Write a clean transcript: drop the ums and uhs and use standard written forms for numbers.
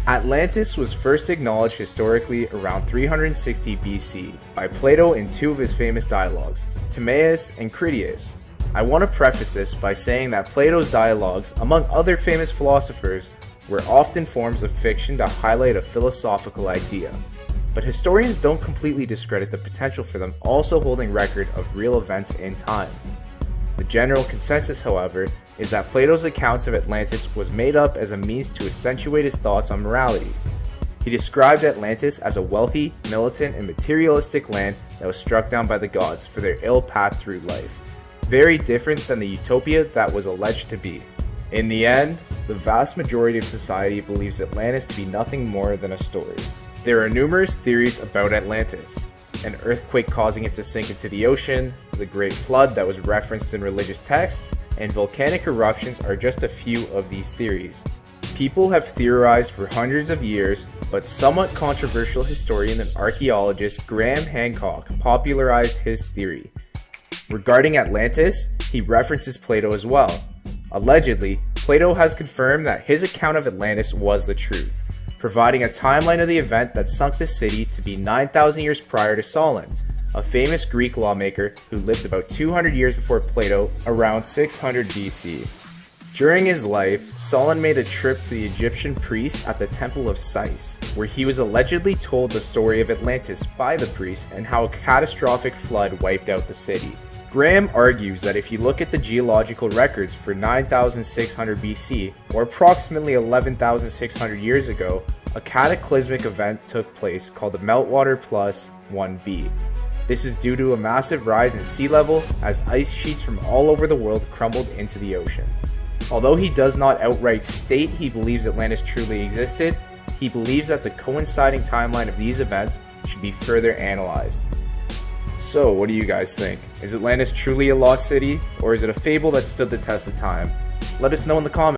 Atlantis was first acknowledged historically around 360 BC by Plato in two of his famous dialogues, Timaeus and Critias. I want to preface this by saying that Plato's dialogues, among other famous philosophers, were often forms of fiction to highlight a philosophical idea. But historians don't completely discredit the potential for them also holding record of real events in time. The general consensus, however, is that Plato's accounts of Atlantis was made up as a means to accentuate his thoughts on morality. He described Atlantis as a wealthy, militant, and materialistic land that was struck down by the gods for their ill path through life, very different than the utopia that was alleged to be. In the end, the vast majority of society believes Atlantis to be nothing more than a story. There are numerous theories about Atlantis. An earthquake causing it to sink into the ocean, the Great Flood that was referenced in religious texts, and volcanic eruptions are just a few of these theories. People have theorized for hundreds of years, but somewhat controversial historian and archaeologist Graham Hancock popularized his theory. Regarding Atlantis, he references Plato as well. Allegedly, Plato has confirmed that his account of Atlantis was the truth, providing a timeline of the event that sunk the city to be 9,000 years prior to Solon, a famous Greek lawmaker who lived about 200 years before Plato, around 600 BC. During his life, Solon made a trip to the Egyptian priests at the Temple of Sais, where he was allegedly told the story of Atlantis by the priests and how a catastrophic flood wiped out the city. Graham argues that if you look at the geological records for 9,600 BC, or approximately 11,600 years ago, a cataclysmic event took place called the Meltwater Plus 1b. This is due to a massive rise in sea level as ice sheets from all over the world crumbled into the ocean. Although he does not outright state he believes Atlantis truly existed, he believes that the coinciding timeline of these events should be further analyzed. So, what do you guys think? Is Atlantis truly a lost city, or is it a fable that stood the test of time? Let us know in the comments.